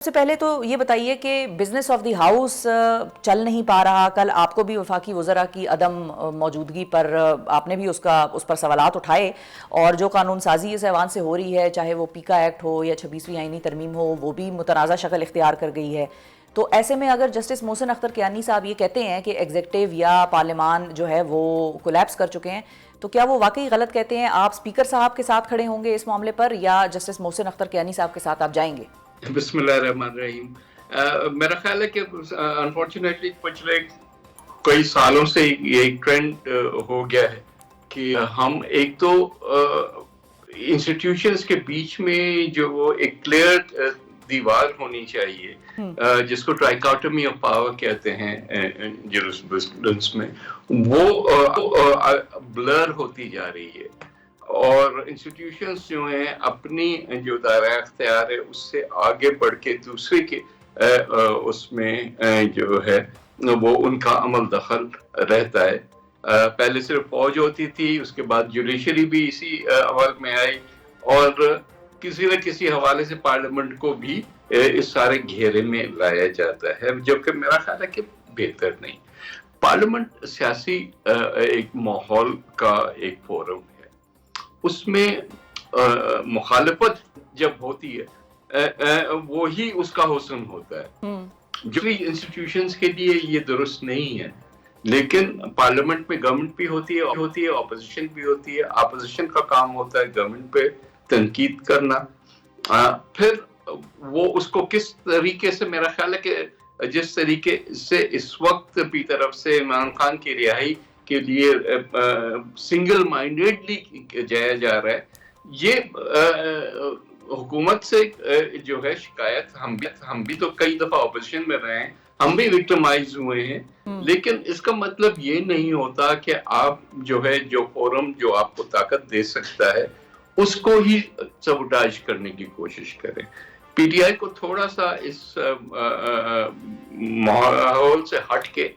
سے پہلے تو یہ بتائیے کہ بزنس آف دی ہاؤس چل نہیں پا رہا. کل آپ کو بھی وفاقی وزراء کی عدم موجودگی پر آپ نے بھی اس پر سوالات اٹھائے, اور جو قانون سازی اس ایوان سے ہو رہی ہے, چاہے وہ پیکا ایکٹ ہو یا 26ویں آئینی ترمیم ہو, وہ بھی متنازع شکل اختیار کر گئی ہے. تو ایسے میں اگر جسٹس محسن اختر کیانی صاحب یہ کہتے ہیں کہ ایگزیکٹو یا پارلیمان جو ہے وہ کولیپس کر چکے ہیں, تو کیا وہ واقعی غلط کہتے ہیں؟ آپ اسپیکر صاحب کے ساتھ کھڑے ہوں گے اس معاملے پر, یا جسٹس محسن اختر کیانی صاحب کے ساتھ آپ جائیں گے؟ بسم اللہ الرحمن الرحیم. میرا خیال ہے کہ انفارچونیٹلی پچھلے کئی سالوں سے یہ ایک ٹرینڈ ہو گیا ہے کہ ہم ایک تو انسٹیٹیوشنز کے بیچ میں جو وہ ایک کلیئر دیوار ہونی چاہیے, جس کو ٹرائیکاٹمی آف پاور کہتے ہیں جورسپروڈنس میں, وہ بلر ہوتی جا رہی ہے. اور انسٹیٹیوشنز جو ہیں اپنی جو دائرہ اختیار ہے اس سے آگے بڑھ کے دوسرے کے اس میں جو ہے وہ ان کا عمل دخل رہتا ہے. پہلے صرف فوج ہوتی تھی, اس کے بعد جوڈیشری بھی اسی عمل میں آئی, اور کسی نہ کسی حوالے سے پارلیمنٹ کو بھی اس سارے گھیرے میں لایا جاتا ہے, جو کہ میرا خیال ہے کہ بہتر نہیں. پارلیمنٹ سیاسی ایک ماحول کا ایک فورم ہے, اس میں مخالفت جب ہوتی ہے وہی اس کا حسن ہوتا ہے. جو انسٹیٹیوشنز کے لیے یہ درست نہیں ہے, لیکن پارلیمنٹ میں گورنمنٹ بھی ہوتی ہے, اپوزیشن بھی ہوتی ہے. اپوزیشن کا کام ہوتا ہے گورنمنٹ پہ تنقید کرنا. پھر وہ اس کو کس طریقے سے, میرا خیال ہے کہ جس طریقے سے اس وقت بھی طرف سے عمران خان کی رہائی کے لیے سنگل مائنڈیڈلی جایا جا رہا ہے, یہ حکومت سے جو ہے شکایت. ہم بھی تو کئی دفعہ اپوزیشن میں رہے ہیں, ہم بھی وکٹمائز ہوئے ہیں, لیکن اس کا مطلب یہ نہیں ہوتا کہ آپ جو ہے جو فورم جو آپ کو طاقت دے سکتا ہے اس کو ہی سبوٹاج کرنے کی کوشش کریں. پی ٹی آئی کو تھوڑا سا اس ماحول سے ہٹ کے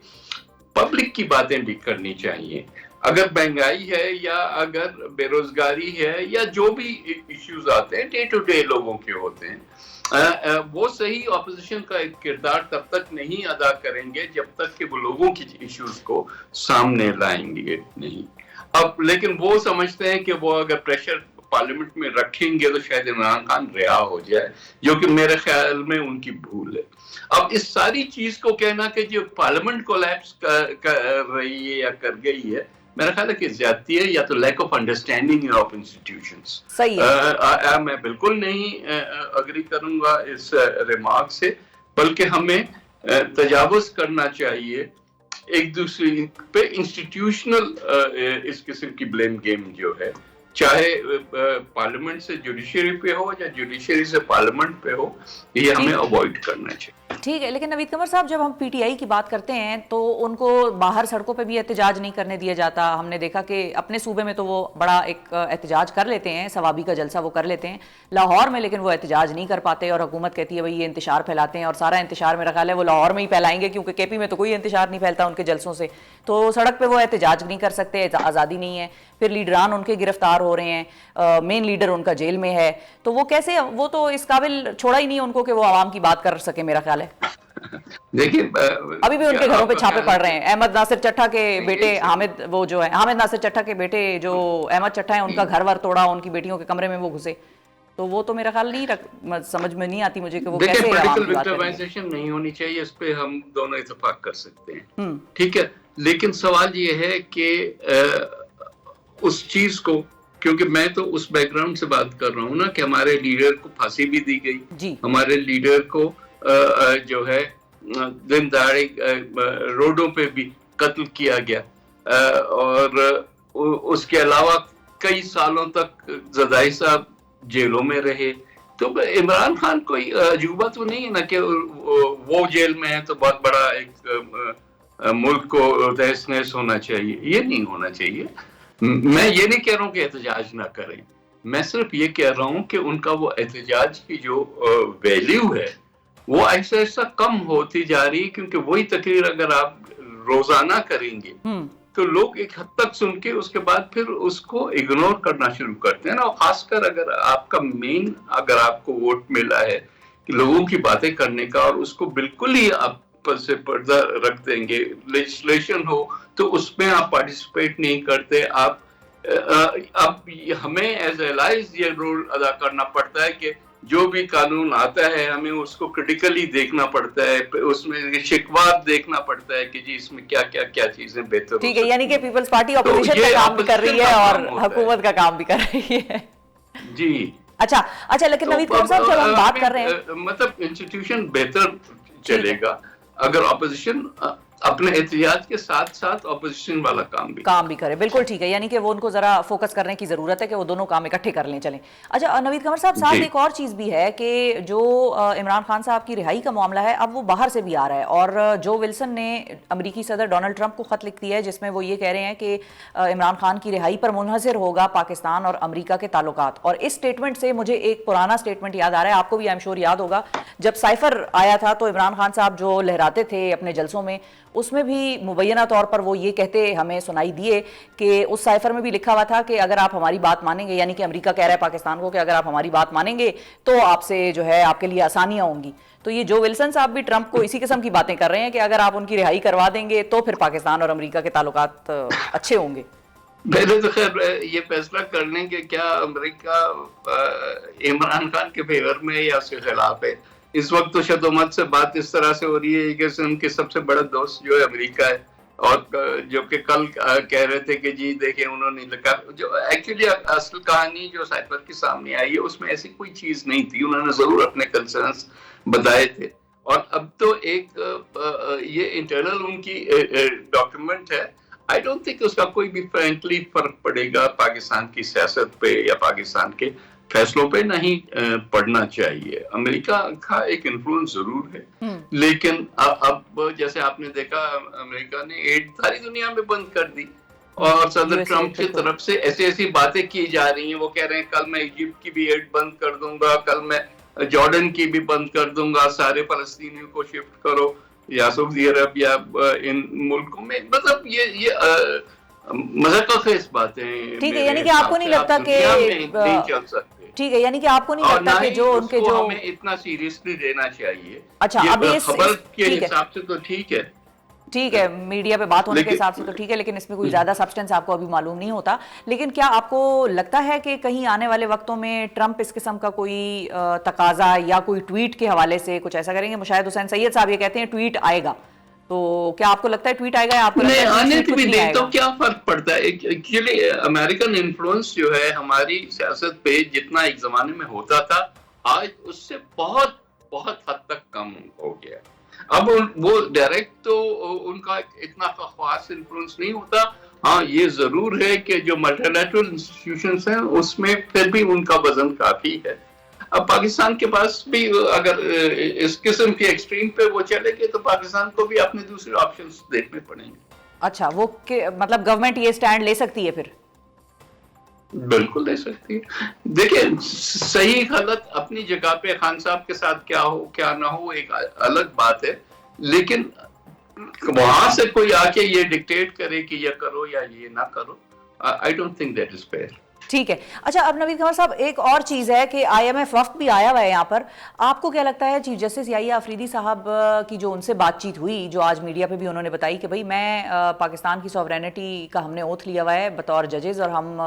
پبلک کی باتیں بھی کرنی چاہیے. اگر مہنگائی ہے یا اگر بے روزگاری ہے یا جو بھی ایشوز آتے ہیں ڈے ٹو ڈے لوگوں کے ہوتے ہیں, وہ صحیح اپوزیشن کا ایک کردار تب تک نہیں ادا کریں گے جب تک کہ وہ لوگوں کی ایشوز کو سامنے لائیں گے نہیں. اب لیکن وہ سمجھتے ہیں کہ وہ اگر پریشر پارلیمنٹ میں رکھیں گے تو شاید عمران خان رہا ہو جائے, جو کہ میرے خیال میں ان کی بھول ہے. اب اس ساری چیز کو کہنا کہ جو پارلیمنٹ کولیپس کر رہی ہے یا کر گئی ہے, میرا خیال ہے کہ زیادتی ہے, یا تو lack of understanding of institutions. میں بالکل نہیں اگری کروں گا اس ریمارک سے, بلکہ ہمیں تجاوز کرنا چاہیے ایک دوسرے پہ. انسٹیٹیوشنل اس قسم کی بلیم گیم جو ہے, چاہے پارلیمنٹ سے جوڈیشری پہ ہو یا جوڈیشری سے پارلیمنٹ پہ ہو, یہ ہمیں اوائڈ کرنا چاہیے. ٹھیک ہے, لیکن نوید قمر صاحب جب ہم پی ٹی آئی کی بات کرتے ہیں تو ان کو باہر سڑکوں پہ بھی احتجاج نہیں کرنے دیا جاتا. ہم نے دیکھا کہ اپنے صوبے میں تو وہ بڑا ایک احتجاج کر لیتے ہیں, ثوابی کا جلسہ وہ کر لیتے ہیں لاہور میں, لیکن وہ احتجاج نہیں کر پاتے, اور حکومت کہتی ہے بھئی یہ انتشار پھیلاتے ہیں, اور سارا انتشار میرا خیال ہے وہ لاہور میں ہی پھیلائیں گے, کیونکہ کے پی میں تو کوئی انتشار نہیں پھیلتا ان کے جلسوں سے. تو سڑک پہ وہ احتجاج نہیں کر سکتے, آزادی نہیں ہے. پھر لیڈران ان کے گرفتار ہو رہے ہیں, مین لیڈر ان کا جیل میں ہے, تو وہ کیسے, وہ تو اس قابل چھوڑا ہی نہیں ان کو کہ وہ عوام کی بات کر سکے میرا خیال ہے. دیکھیے ابھی بھی ان کے گھروں پہ چھاپے پڑ رہے ہیں. احمد ناصر چٹھا کے بیٹے حامد, وہ جو ہے حامد ناصر چٹھا کے بیٹے جو احمد چٹھا ہیں, ان کا گھر ور توڑا, ان کی بیٹیوں کے کمرے میں وہ گھسے. تو وہ تو میرا خیال نہیں, سمجھ میں نہیں آتی مجھے کہ وہ کیسے عوام کی بات کریں گے. نہیں ہونی چاہیے, اس پہ ہم دونوں اتفاق کر سکتے ہیں, ٹھیک ہے. لیکن سوال یہ ہے کہ اس چیز کو, کیونکہ میں تو اس بیک گراؤنڈ سے بات کر رہا ہوں نا کہ ہمارے لیڈر کو پھانسی بھی دی گئی, ہمارے لیڈر کو جو ہے دن دہاڑے روڈوں پہ بھی قتل کیا گیا, اور اس کے علاوہ کئی سالوں تک زرداری صاحب جیلوں میں رہے. تو عمران خان کوئی عجوبہ تو نہیں ہے نا کہ وہ جیل میں ہے تو بہت بڑا ایک ملک کو تہس نہس ہونا چاہیے. یہ نہیں ہونا چاہیے. میں یہ نہیں کہہ رہا ہوں کہ احتجاج نہ کریں, میں صرف یہ کہہ رہا ہوں کہ ان کا وہ احتجاج کی جو ویلیو ہے وہ ایسا ایسا کم ہوتی جا رہی ہے, کیونکہ وہی تقریر اگر آپ روزانہ کریں گے تو لوگ ایک حد تک سن کے اس کے بعد پھر اس کو اگنور کرنا شروع کرتے ہیں نا. خاص کر اگر آپ کا مین, اگر آپ کو ووٹ ملا ہے لوگوں کی باتیں کرنے کا, اور اس کو بالکل ہی آپس سے پردہ رکھ دیں گے. لیجسلیشن ہو تو اس میں آپ پارٹیسپیٹ نہیں کرتے. آپ اب ہمیں ایز اے الائز یہ رول ادا کرنا پڑتا ہے کہ جو بھی قانون آتا ہے ہمیں اس کو کریٹیکلی دیکھنا پڑتا ہے, اس میں شکوات دیکھنا پڑتا ہے کہ جی اس میں کیا کیا کیا چیزیں بہتر. ٹھیک ہے, یعنی کہ پیپلز پارٹی اپوزیشن کا کام بھی کر رہی ہے اور حکومت کا کام بھی کر رہی ہے. جی اچھا لیکن نوید قمر صاحب جب ہم بات کر رہے ہیں, مطلب انسٹیٹیوشن بہتر چلے گا اگر اپوزیشن اپنے احتجاج کے ساتھ ساتھ اپوزیشن والا کام بھی کرے. بالکل ٹھیک ہے, یعنی کہ وہ ان کو ذرا فوکس کرنے کی ضرورت ہے کہ وہ دونوں کام اکٹھے کر لیں. چلیں اچھا نوید قمر صاحب, ساتھ ایک اور چیز بھی ہے کہ جو عمران خان صاحب کی رہائی کا معاملہ ہے اب وہ باہر سے بھی آ رہا ہے, اور جو ولسن نے امریکی صدر ڈونلڈ ٹرمپ کو خط لکھ دیا ہے جس میں وہ یہ کہہ رہے ہیں کہ عمران خان کی رہائی پر منحصر ہوگا پاکستان اور امریکہ کے تعلقات. اور اس سٹیٹمنٹ سے مجھے ایک پرانا سٹیٹمنٹ یاد آ رہا ہے, آپ کو بھی ایم شور یاد ہوگا, جب سائفر آیا تھا تو عمران خان صاحب جو لہراتے تھے اپنے جلسوں میں, اس میں بھی مبینہ طور پر وہ یہ کہتے ہمیں سنائی دیے کہ اس سائفر میں بھی لکھا ہوا تھا کہ اگر آپ ہماری بات مانیں گے, یعنی کہ امریکہ کہہ رہا ہے پاکستان کو کہ اگر آپ ہماری بات مانیں گے تو آپ سے جو ہے آپ کے لیے آسانیاں ہوں گی. تو یہ جو ولسن صاحب بھی ٹرمپ کو اسی قسم کی باتیں کر رہے ہیں کہ اگر آپ ان کی رہائی کروا دیں گے تو پھر پاکستان اور امریکہ کے تعلقات اچھے ہوں گے. پہلے تو خیر یہ فیصلہ کر لیں کہ کیا امریکہ عمران خان کے فیور میں یا اس کے خلاف ہے. اس وقت تو شد و مت سے بات اس طرح سے ہو رہی ہے کہ ان کے سب سے بڑا دوست جو ہے امریکہ ہے, اور جو کہ کل کہہ رہے تھے کہ جی دیکھیں انہوں نے لکھا, جو ایکچولی اصل کہانی جو سائفر کے سامنے آئی ہے اس میں ایسی کوئی چیز نہیں تھی, انہوں نے ضرور اپنے کنسرنس بتائے تھے. اور اب تو ایک یہ انٹرنل ان کی ڈاکیومنٹ ہے, آئی ڈونٹ تھنک اس کا کوئی بھی فرینکلی فرق پڑے گا پاکستان کی سیاست پہ یا پاکستان کے فیصلوں پہ, نہیں پڑھنا چاہیے. امریکہ کا ایک انفلوئنس ضرور ہے, لیکن اب جیسے آپ نے دیکھا امریکہ نے ایڈ ساری دنیا میں بند کر دی, اور صدر ٹرمپ کی طرف سے ایسی باتیں کی جا رہی ہیں. وہ کہہ رہے ہیں کل میں ایجپٹ کی بھی ایڈ بند کر دوں گا, کل میں جارڈن کی بھی بند کر دوں گا, سارے فلسطینیوں کو شفٹ کرو یا سعودی عرب یا ان ملکوں میں. مطلب یہ مذہب خیز باتیں. ٹھیک ہے, یعنی کہ آپ کو نہیں لگتا کہ نہیں چل سکتے. ٹھیک ہے, یعنی کہ آپ کو نہیں لگتا کہ جو ان کے جو ہمیں اتنا سیریسلی لینا چاہیے. اچھا اب اس خبر کے حساب سے تو ٹھیک ہے, میڈیا پہ بات ہونے کے حساب سے تو ٹھیک ہے, لیکن اس میں کوئی زیادہ سبسٹنس آپ کو ابھی معلوم نہیں ہوتا. لیکن کیا آپ کو لگتا ہے کہ کہیں آنے والے وقتوں میں ٹرمپ اس قسم کا کوئی تقاضا یا کوئی ٹویٹ کے حوالے سے کچھ ایسا کریں گے؟ مشاہد حسین سید صاحب یہ کہتے ہیں ٹویٹ آئے گا, تو کیا آپ کو لگتا ہے ٹویٹ آئے گا؟ آپ کو نہیں آنے کی بھی نہیں تو کیا فرق پڑتا ہے. ایکچولی امریکن انفلوئنس جو ہے ہماری سیاست پہ جتنا ایک زمانے میں ہوتا تھا, آج اس سے بہت بہت حد تک کم ہو گیا. اب وہ ڈائریکٹ تو ان کا اتنا خاص انفلوئنس نہیں ہوتا. ہاں یہ ضرور ہے کہ جو ملٹی لیٹرل انسٹیٹیوشنز ہیں اس میں پھر بھی ان کا وزن کافی ہے. اب پاکستان کے پاس بھی اگر اس قسم کی ایکسٹریم پہ وہ چلے گے تو پاکستان کو بھی اپنے دوسرے آپشنز دیکھنے پڑیں گے. اچھا, وہ مطلب گورنمنٹ یہ سٹینڈ لے سکتی ہے پھر؟ بالکل لے سکتی ہے. دیکھیں صحیح غلط اپنی جگہ پہ, خان صاحب کے ساتھ کیا ہو کیا نہ ہو ایک الگ بات ہے, لیکن وہاں سے کوئی آ کے یہ ڈکٹیٹ کرے کہ یہ کرو یا یہ نہ کرو, I don't think that is fair. ٹھیک ہے. اچھا اب نوید قمر صاحب ایک اور چیز ہے کہ آئی ایم ایف وفد بھی آیا ہوا ہے یہاں پر. آپ کو کیا لگتا ہے چیف جسٹس یحییٰ آفریدی صاحب کی جو ان سے بات چیت ہوئی, جو آج میڈیا پہ بھی انہوں نے بتائی کہ بھائی میں پاکستان کی سوورینٹی کا ہم نے اوتھ لیا ہوا ہے بطور ججز, اور ہم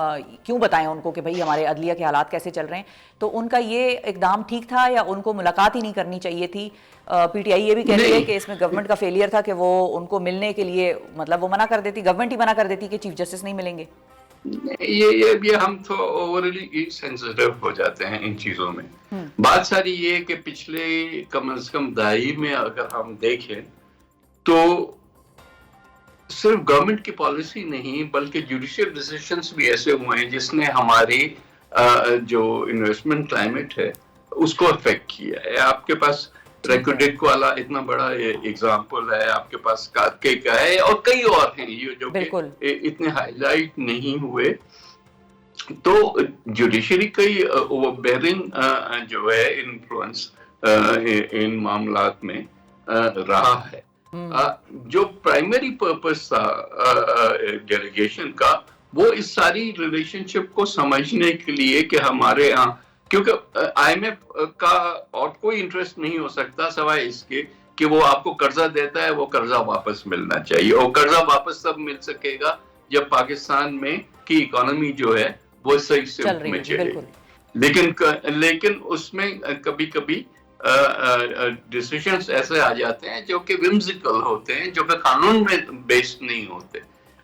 کیوں بتائیں ان کو کہ بھائی ہمارے عدلیہ کے حالات کیسے چل رہے ہیں, تو ان کا یہ اقدام ٹھیک تھا یا ان کو ملاقات ہی نہیں کرنی چاہیے تھی؟ پی ٹی آئی یہ بھی کہہ رہی ہے کہ اس میں گورنمنٹ کا فیلئر تھا کہ وہ ان کو ملنے کے لیے مطلب وہ منع کر دیتی, گورنمنٹ ہی منع کر دیتی کہ چیف جسٹس نہیں ملیں گے. یہ ہم تو اوورلی سینسٹیو ہو جاتے ہیں ان چیزوں میں. بات ساری یہ ہے کہ پچھلے کم از کم دہائی میں اگر ہم دیکھیں تو صرف گورنمنٹ کی پالیسی نہیں بلکہ جوڈیشل ڈیسیشنز بھی ایسے ہوئے ہیں جس نے ہماری جو انویسٹمنٹ کلائمیٹ ہے اس کو افیکٹ کیا ہے. آپ کے پاس ریکوڈک والا اتنا بڑا ایگزامپل ہے, آپ کے پاس کارکے کا ہے, اور کئی اور ہیں یہ جو کہ اتنے ہائی لائٹ نہیں ہوئے. تو جوڈیشری کی اوور بیئرنگ جو ہے انفلوئنس ان معاملات میں رہا ہے. جو پرائمری پرپس تھا ڈیلیگیشن کا وہ اس ساری ریلیشن شپ کو سمجھنے کے لیے کہ ہمارے ہاں کیونکہ IMF کا اور کوئی انٹرسٹ نہیں ہو سکتا سوائے اس کے کہ وہ آپ کو قرضہ دیتا ہے، وہ قرضہ واپس ملنا چاہیے، اور قرضہ واپس تب مل سکے گا جب پاکستان میں کی اکانومی جو ہے وہ صحیح سے میں چلے گی. لیکن اس میں کبھی کبھی ڈیسیشنز ایسے آ جاتے ہیں جو کہ ومزیکل ہوتے ہیں، جو کہ قانون میں بیسڈ نہیں ہوتے،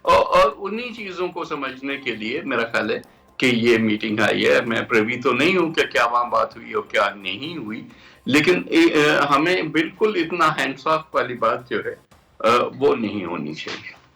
اور انہی چیزوں کو سمجھنے کے لیے میرا خیال ہے کہ یہ میٹنگ آئی ہے. میں پریوی تو نہیں ہوں کہ کیا وہاں بات ہوئی اور کیا نہیں ہوئی، لیکن ہمیں بالکل اتنا ہینڈس آف والی بات جو ہے وہ نہیں ہونی چاہیے.